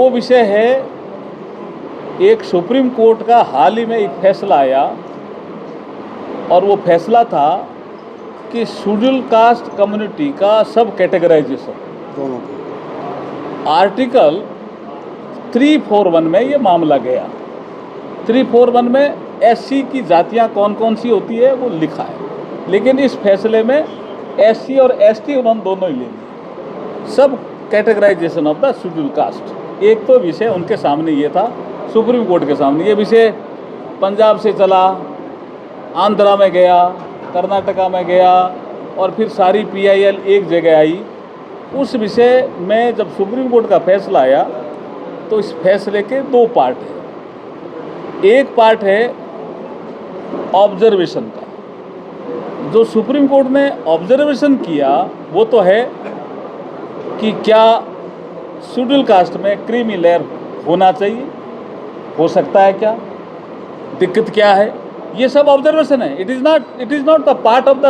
वो विषय है, एक सुप्रीम कोर्ट का हाल ही में एक फैसला आया और वो फैसला था कि शेड्यूल कास्ट कम्युनिटी का सब कैटेगराइजेशन दोनों को आर्टिकल 341 में ये मामला गया। 341 में एससी की जातियां कौन कौन सी होती है वो लिखा है, लेकिन इस फैसले में एससी और एसटी उन्होंने दोनों ही ले लिए, सब categorization of the schedule caste. एक तो विषय उनके सामने ये था, सुप्रीम कोर्ट के सामने ये विषय पंजाब से चला, आंध्रा में गया, कर्नाटका में गया और फिर सारी पीआईएल एक जगह आई। उस विषय में जब सुप्रीम कोर्ट का फैसला आया तो इस फैसले के दो पार्ट हैं। एक पार्ट है ऑब्जर्वेशन का, जो सुप्रीम कोर्ट ने ऑब्जर्वेशन किया वो तो है कि क्या शेड्यूल कास्ट में क्रीमी लेयर होना चाहिए, हो सकता है क्या, दिक्कत क्या है, ये सब ऑब्जर्वेशन है। It is not the part of the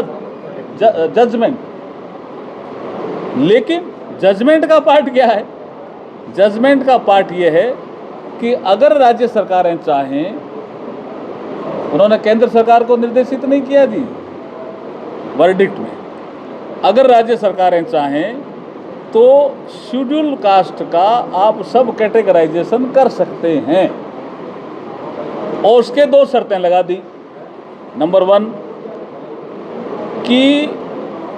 judgment. लेकिन जजमेंट का पार्ट क्या है? जजमेंट का पार्ट ये है कि अगर राज्य सरकारें चाहें, उन्होंने केंद्र सरकार को निर्देशित नहीं किया जी वर्डिक्ट में, अगर राज्य सरकारें चाहें तो शेड्यूल कास्ट का आप सब कैटेगराइजेशन कर सकते हैं और उसके दो शर्तें लगा दी। नंबर 1 कि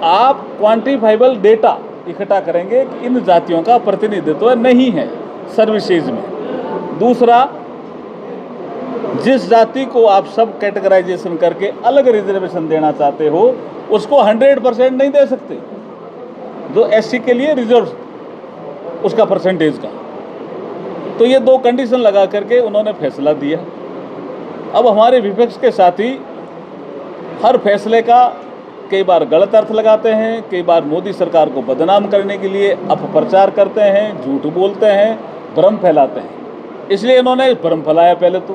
आप क्वांटिफाइबल डेटा इकट्ठा करेंगे कि इन जातियों का प्रतिनिधित्व नहीं है सर्विसेज में। दूसरा, जिस जाति को आप सब कैटेगराइजेशन करके अलग रिजर्वेशन देना चाहते हो उसको 100% नहीं दे सकते, जो एससी के लिए रिजर्व उसका परसेंटेज का। तो ये दो कंडीशन लगा करके उन्होंने फैसला दिया। अब हमारे विपक्ष के साथी हर फैसले का कई बार गलत अर्थ लगाते हैं, कई बार मोदी सरकार को बदनाम करने के लिए अपप्रचार करते हैं, झूठ बोलते हैं, भ्रम फैलाते हैं। इसलिए इन्होंने भ्रम फैलाया पहले तो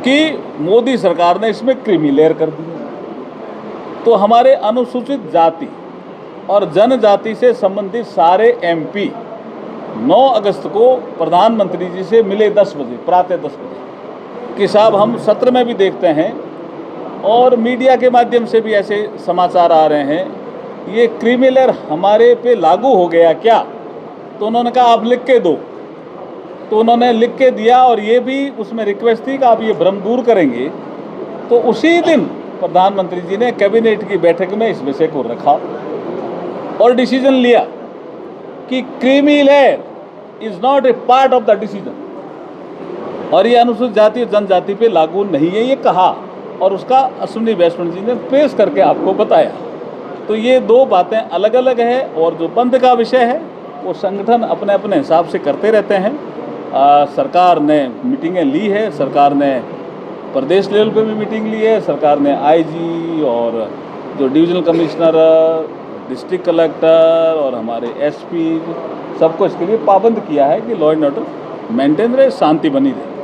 कि मोदी सरकार ने इसमें क्रीमी लेयर कर दी। तो हमारे अनुसूचित जाति और जनजाति से संबंधित सारे एमपी 9 अगस्त को प्रधानमंत्री जी से मिले 10 बजे, प्रातः 10 बजे कि साहब हम सत्र में भी देखते हैं और मीडिया के माध्यम से भी ऐसे समाचार आ रहे हैं, ये क्रीमी लेयर हमारे पे लागू हो गया क्या? तो उन्होंने कहा आप लिख के दो। तो उन्होंने लिख के दिया और ये भी उसमें रिक्वेस्ट थी कि आप ये भ्रम दूर करेंगे। तो उसी दिन प्रधानमंत्री जी ने कैबिनेट की बैठक में इस विषय को रखा और डिसीजन लिया कि creamy layer is not a part of the decision और ये अनुसूचित जाति और जनजाति पे लागू नहीं है, ये कहा और उसका अश्विनी वैष्णव जी ने पेश करके आपको बताया। तो ये दो बातें अलग अलग है और जो बंद का विषय है वो संगठन अपने अपने हिसाब से करते रहते हैं। सरकार ने मीटिंगें ली है, सरकार ने प्रदेश लेवल पे भी मीटिंग ली है, सरकार ने आईजी और जो डिविजनल कमिश्नर, डिस्ट्रिक्ट कलेक्टर और हमारे एसपी सबको इसके लिए पाबंद किया है कि लॉ एंड ऑर्डर मेंटेन रहे, शांति बनी रहे।